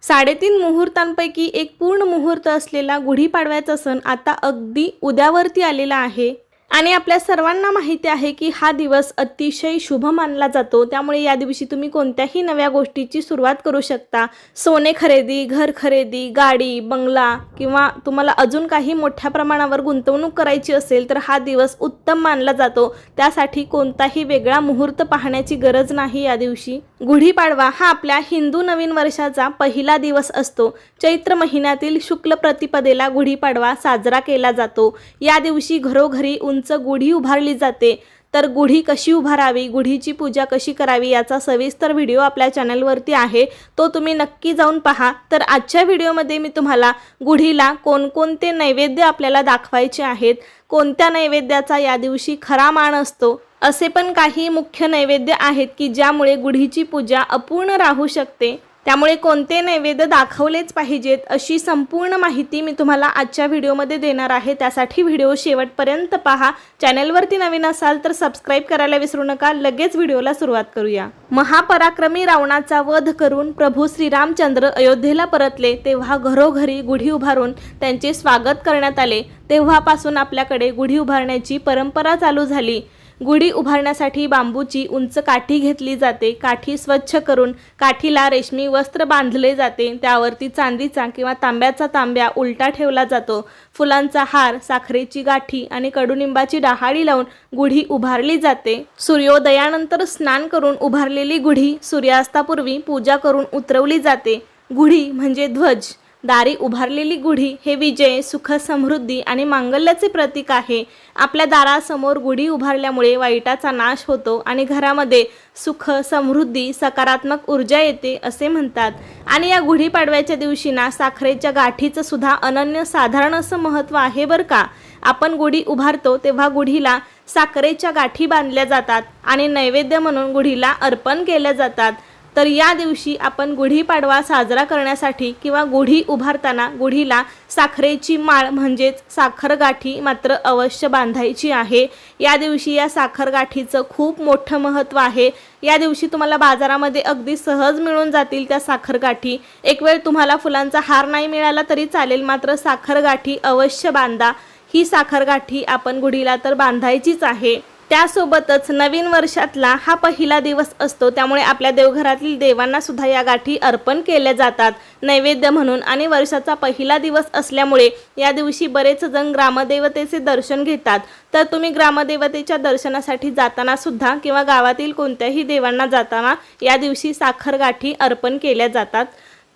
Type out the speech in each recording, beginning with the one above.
3.5 मुहूर्तांपैकी एक पूर्ण मुहूर्त असलेला गुढीपाडव्याचा सण आता अगदी उद्यावरती आलेला आहे आणि आपल्या सर्वांना माहिती आहे की हा दिवस अतिशय शुभ मानला जातो। त्यामुळे या दिवशी तुम्ही कोणत्याही नव्या गोष्टीची सुरुवात करू शकता। सोने खरेदी, घर खरेदी, गाडी, बंगला किंवा तुम्हाला अजून काही मोठ्या प्रमाणावर गुंतवणूक करायची असेल तर हा दिवस उत्तम मानला जातो। त्यासाठी कोणताही वेगळा मुहूर्त पाहण्याची गरज नाही। या दिवशी गुढीपाडवा हा आपल्या हिंदू नवीन वर्षाचा पहिला दिवस असतो। चैत्र महिन्यातील शुक्ल प्रतिपदेला गुढीपाडवा साजरा केला जातो। या दिवशी घरोघरी उंच गुढी उभारली जाते। तर गुढी कशी उभारावी, गुढीची पूजा कशी करावी याचा सविस्तर व्हिडिओ आपल्या चॅनलवरती आहे, तो तुम्ही नक्की जाऊन पहा। तर आजच्या व्हिडिओमध्ये मी तुम्हाला गुढीला कोणकोणते नैवेद्य आपल्याला दाखवायचे आहेत, कोणत्या नैवेद्याचा या दिवशी खरा मान असतो, असे पण काही मुख्य नैवेद्य आहेत की ज्यामुळे गुढीची पूजा अपूर्ण राहू शकते। त्यामुळे कोणते नैवेद्य दाखवलेच पाहिजेत अशी संपूर्ण माहिती मी तुम्हाला आजच्या व्हिडिओमध्ये देणार आहे। त्यासाठी व्हिडिओ शेवटपर्यंत पहा। चॅनलवरती नवीन असाल तर सबस्क्राइब करायला विसरू नका। लगेच व्हिडिओला सुरुवात करूया। महापराक्रमी रावणाचा वध करून प्रभू श्रीरामचंद्र अयोध्येला परतले तेव्हा घरोघरी गुढी उभारून त्यांचे स्वागत करण्यात आले। तेव्हापासून आपल्याकडे गुढी उभारण्याची परंपरा चालू झाली। गुढी उभारण्यासाठी बांबूची उंच काठी घेतली जाते। काठी स्वच्छ करून काठीला रेशमी वस्त्र बांधले जाते। त्यावरती चांदीचा किंवा तांब्याचा तांब्या उलटा ठेवला जातो। फुलांचा हार, साखरेची गाठी आणि कडुनिंबाची डहाळी लावून गुढी उभारली जाते। सूर्योदयानंतर स्नान करून उभारलेली गुढी सूर्यास्तापूर्वी पूजा करून उतरवली जाते। गुढी म्हणजे ध्वज। दारी उभारलेली गुढी हे विजय, सुख, समृद्धी आणि मांगल्याचे प्रतीक आहे। आपल्या दारासमोर गुढी उभारल्यामुळे वाईटाचा नाश होतो आणि घरामध्ये सुख, समृद्धी, सकारात्मक ऊर्जा येते असे म्हणतात। आणि या गुढीपाडव्याच्या दिवशी ना साखरेच्या गाठीचं सुद्धा अनन्यसाधारण असं महत्त्व आहे बरं का। आपण गुढी उभारतो तेव्हा गुढीला साखरेच्या गाठी बांधल्या जातात आणि नैवेद्य म्हणून गुढीला अर्पण केल्या जातात। तर या दिवशी आपण गुढीपाडवा साजरा करण्यासाठी किंवा गुढी उभारताना गुढीला साखरेची माळ म्हणजेच साखर गाठी मात्र अवश्य बांधायची आहे। या दिवशी या साखर गाठीचं खूप मोठं महत्त्व आहे। या दिवशी तुम्हाला बाजारामध्ये अगदी सहज मिळून जातील त्या साखर गाठी। एक वेळ तुम्हाला फुलांचा हार नाही मिळाला तरी चालेल, मात्र साखर गाठी अवश्य बांधा। ही साखर गाठी आपण गुढीला तर बांधायचीच आहे। त्यासोबतच नवीन वर्षातला हा पहिला दिवस असतो, त्यामुळे आपल्या देवघरातील देवांना सुद्धा या गाठी अर्पण केल्या जातात नैवेद्य म्हणून। आणि वर्षाचा पहिला दिवस असल्यामुळे या दिवशी बरेच जण ग्रामदेवतेचे दर्शन घेतात। तर तुम्ही ग्रामदेवतेच्या दर्शनासाठी जाताना सुद्धा किंवा गावातील कोणत्याही देवांना जाताना या दिवशी साखर गाठी अर्पण केल्या जातात।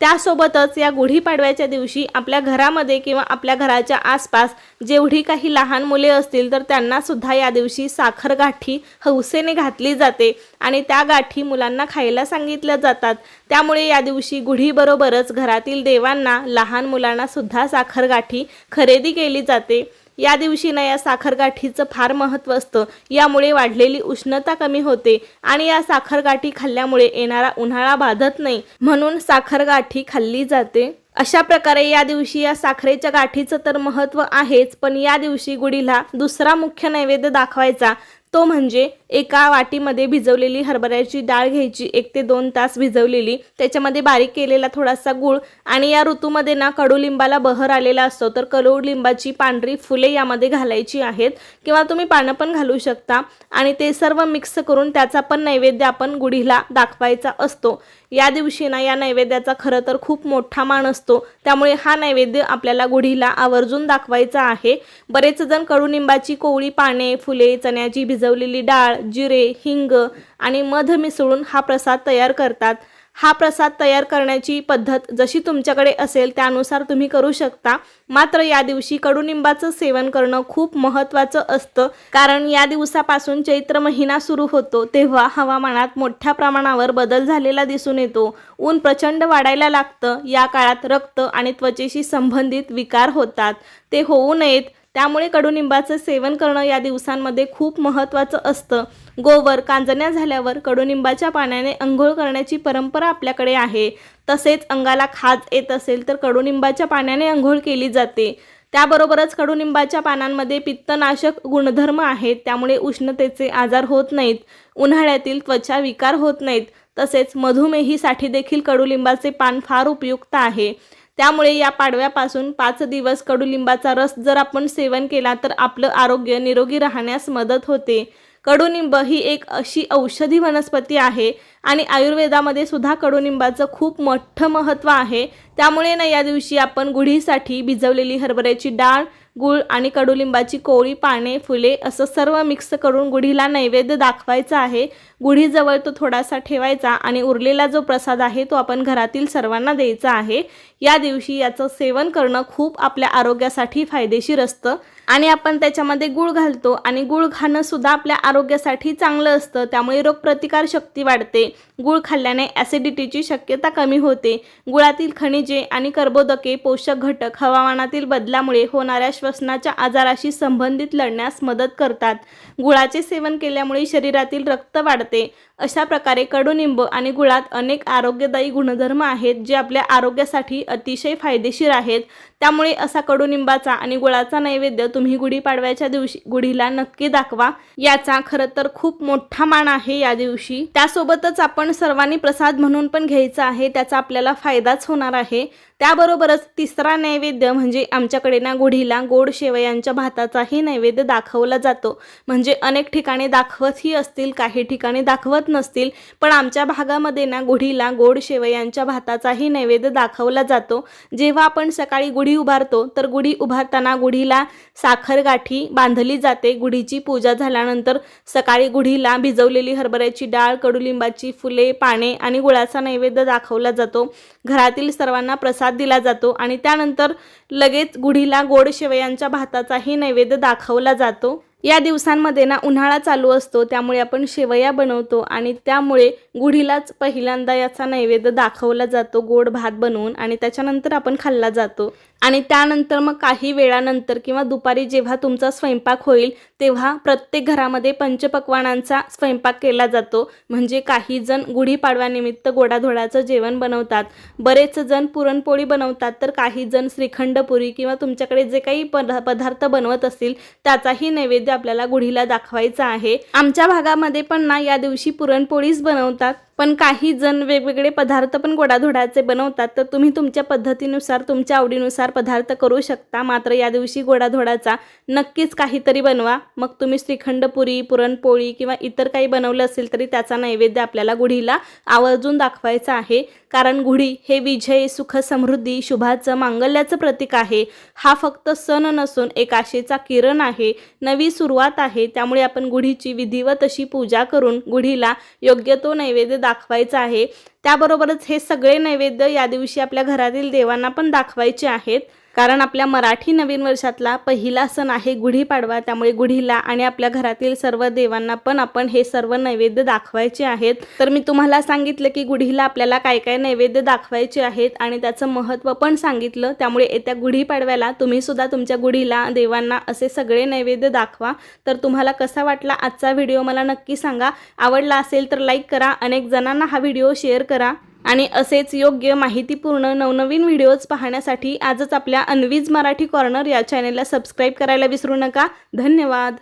त्यासोबतच या गुढीपाडव्याच्या दिवशी आपल्या घरामध्ये किंवा आपल्या घराच्या आसपास जेवढी काही लहान मुले असतील तर त्यांना सुद्धा या दिवशी साखर गाठी हौसेने घातली जाते आणि त्या गाठी मुलांना खायला सांगितल्या जातात। त्यामुळे या दिवशी गुढीबरोबरच घरातील देवांना, लहान मुलांना सुद्धा साखर गाठी खरेदी केली जाते। या दिवशी ना या साखर गाठीचं फार महत्त्व असतं। यामुळे वाढलेली उष्णता कमी होते आणि या साखर गाठी खाल्ल्यामुळे येणारा उन्हाळा बाधत नाही, म्हणून साखर गाठी खाल्ली जाते। अशा प्रकारे या दिवशी या साखरेच्या गाठीचं तर महत्त्व आहेच, पण या दिवशी गुढीला दुसरा मुख्य नैवेद्य दाखवायचा तो म्हणजे एका वाटीमध्ये भिजवलेली हरभऱ्याची डाळ घ्यायची, 1 ते 2 तास भिजवलेली, त्याच्यामध्ये बारीक केलेला थोडासा गूळ आणि या ऋतूमध्ये ना कडुलिंबाला बहर आलेला असतो तर कडुलिंबाची पांढरी फुले यामध्ये घालायची आहेत किंवा तुम्ही पानं पण घालू शकता आणि ते सर्व मिक्स करून त्याचा पण नैवेद्य आपण गुढीला दाखवायचा असतो। या दिवशी ना या नैवेद्याचा खरं तर खूप मोठा मान असतो, त्यामुळे हा नैवेद्य आपल्याला गुढीला आवर्जून दाखवायचा आहे। बरेच जण कडुनिंबाची कोवळी पाने, फुले, चण्याची भिजवलेली डाळ, जिरे, हिंग आणि मध मिसळून हा प्रसाद तयार करतात। हा प्रसाद तयार करण्याची पद्धत जशी तुमच्याकडे असेल त्यानुसार तुम्ही करू शकता, मात्र या दिवशी कडुनिंबाचं सेवन करणं खूप महत्त्वाचं असतं, कारण या दिवसापासून चैत्र महिना सुरू होतो तेव्हा हवामानात मोठ्या प्रमाणावर बदल झालेला दिसून येतो। ऊन प्रचंड वाढायला लागतं। या काळात रक्त आणि त्वचेशी संबंधित विकार होतात, ते होऊ नयेत त्यामुळे कडुनिंबाचं सेवन करणं या दिवसांमध्ये खूप महत्त्वाचं असतं। गोवर कांजण्या झाल्यावर कडुनिंबाच्या पाण्याने अंघोळ करण्याची परंपरा आपल्याकडे आहे। तसेच अंगाला खाज येत असेल तर कडुनिंबाच्या पाण्याने अंघोळ केली जाते। त्याबरोबरच कडुनिंबाच्या पानांमध्ये पित्तनाशक गुणधर्म आहेत, त्यामुळे उष्णतेचे आजार होत नाहीत, उन्हाळ्यातील त्वचा विकार होत नाहीत। तसेच मधुमेहीसाठी देखील कडुलिंबाचे पान फार उपयुक्त आहे। त्यामुळे या पाडव्यापासून 5 दिवस कडुलिंबाचा रस जर आपण सेवन केला तर आपलं आरोग्य निरोगी राहण्यास मदत होते। कडुनिंब ही एक अशी औषधी वनस्पती आहे आणि आयुर्वेदामध्ये सुद्धा कडुनिंबाचं खूप मोठं महत्त्व आहे। त्यामुळे ना या दिवशी आपण गुढीसाठी भिजवलेली हरभऱ्याची डाळ, गूळ आणि कडुलिंबाची कोवळी पाने, फुले असं सर्व मिक्स करून गुढीला नैवेद्य दाखवायचा आहे। गुढीजवळ तो थोडासा ठेवायचा आणि उरलेला जो प्रसाद आहे तो आपण घरातील सर्वांना द्यायचा आहे। या दिवशी याचं सेवन करणं खूप आपल्या आरोग्यासाठी फायदेशीर असतं आणि आपण त्याच्यामध्ये गूळ घालतो आणि गूळ खाणं सुद्धा आपल्या आरोग्यासाठी चांगलं असतं। त्यामुळे रोगप्रतिकार शक्ती वाढते। गूळ खाल्ल्याने ॲसिडिटीची शक्यता कमी होते। गुळातील खनिजे आणि कर्बोदके, पोषक घटक हवामानातील बदलामुळे होणाऱ्या श्वसनाच्या आजाराशी संबंधित लढण्यास मदत करतात। गुळाचे सेवन केल्यामुळे शरीरातील रक्त वाढते। अशा प्रकारे कडुनिंब आणि गुळात अनेक आरोग्यदायी गुणधर्म आहेत जे आपल्या आरोग्यासाठी अतिशय फायदेशीर आहेत। त्यामुळे असा कडुनिंबाचा आणि गुळाचा नैवेद्य तुम्ही गुढीपाडव्याच्या दिवशी गुढीला नक्की दाखवा। याचा खरं तर खूप मोठा मान आहे या दिवशी। त्यासोबतच आपण सर्वांनी प्रसाद म्हणून पण घ्यायचा आहे, त्याचा आपल्याला फायदाच होणार आहे। त्याबरोबरच तिसरा नैवेद्य म्हणजे आमच्याकडे ना गुढीला गोड शेवयांच्या भाताचाही नैवेद्य दाखवला जातो। म्हणजे अनेक ठिकाणी दाखवतही असतील, काही ठिकाणी दाखवत नसतील, पण आमच्या भागामध्ये ना गुढीला गोड शेवयांच्या भाताचाही नैवेद्य दाखवला जातो। जेव्हा आपण सकाळी गुढी उभारतो तर गुढी उभारताना गुढीला साखर गाठी बांधली जाते। गुढीची पूजा झाल्यानंतर सकाळी गुढीला भिजवलेली हरभऱ्याची डाळ, कडुलिंबाची फुले, पाने आणि गुळाचा नैवेद्य दाखवला जातो। घरातील सर्वांना प्रसाद दिला जातो आणि त्यानंतर लगेच गुढीला गोड शेवयांच्या भाताचाही नैवेद्य दाखवला जातो। या दिवसांमध्ये ना उन्हाळा चालू असतो, त्यामुळे आपण शेवया बनवतो आणि त्यामुळे गुढीलाच पहिल्यांदा याचा नैवेद्य दाखवला जातो गोड भात बनवून आणि त्याच्यानंतर आपण खाल्ला जातो। आणि त्यानंतर मग काही वेळानंतर किंवा दुपारी जेव्हा तुमचा स्वयंपाक होईल तेव्हा प्रत्येक घरामध्ये पंचपक्वान्नांचा स्वयंपाक केला जातो। म्हणजे काही जण गुढीपाडव्यानिमित्त गोडाधोडाचं जेवण बनवतात, बरेच जण पुरणपोळी बनवतात, तर काही जण श्रीखंडपुरी किंवा तुमच्याकडे जे काही पदार्थ बनवत असतील त्याचाही नैवेद्य आपल्याला गुढीला दाखवायचा आहे। आमच्या भागामध्ये पण ना या दिवशी पुरणपोळीच बनवतात, पण काही जण वेगवेगळे पदार्थ पण गोडाधोडाचे बनवतात। तर तुम्ही तुमच्या पद्धतीनुसार तुमच्या आवडीनुसार पदार्थ करू शकता, मात्र या दिवशी गोडाधोडाचा नक्कीच काहीतरी बनवा। मग तुम्ही श्रीखंडपुरी, पुरणपोळी किंवा इतर काही बनवलं असेल तरी त्याचा नैवेद्य आपल्याला गुढीला आवर्जून दाखवायचा आहे। कारण गुढी हे विजय, सुख, समृद्धी, शुभाचं, मांगल्याचं प्रतीक आहे। हा फक्त सण नसून एक आशेचा किरण आहे, नवी सुरुवात आहे। त्यामुळे आपण गुढीची विधिवत अशी पूजा करून गुढीला योग्य तो नैवेद्य दाखवायचा आहे। त्याबरोबरच हे सगळे नैवेद्य या दिवशी आपल्या घरातील देवांना पण दाखवायचे आहेत। कारण आपल्या मराठी नवीन वर्षातला पहिला सण आहे गुढीपाडवा, त्यामुळे गुढीला आणि आपल्या घरातील सर्व देवांना पण आपण हे सर्व नैवेद्य दाखवायचे आहेत। तर मी तुम्हाला सांगितलं की गुढीला आपल्याला काय काय नैवेद्य दाखवायचे आहेत आणि त्याचं महत्त्व पण सांगितलं। त्यामुळे येत्या गुढीपाडव्याला तुम्ही सुद्धा तुमच्या गुढीला देवांना असे सगळे नैवेद्य दाखवा। तर तुम्हाला कसा वाटला आजचा व्हिडिओ मला नक्की सांगा। आवडला असेल तर लाईक करा, अनेक जणांना हा व्हिडिओ शेअर करा आणि असेच योग्य माहितीपूर्ण नवनवीन व्हिडिओज पाहण्यासाठी आजच आपल्या अन्वीज मराठी कॉर्नर या चॅनेलला सबस्क्राईब करायला विसरू नका। धन्यवाद।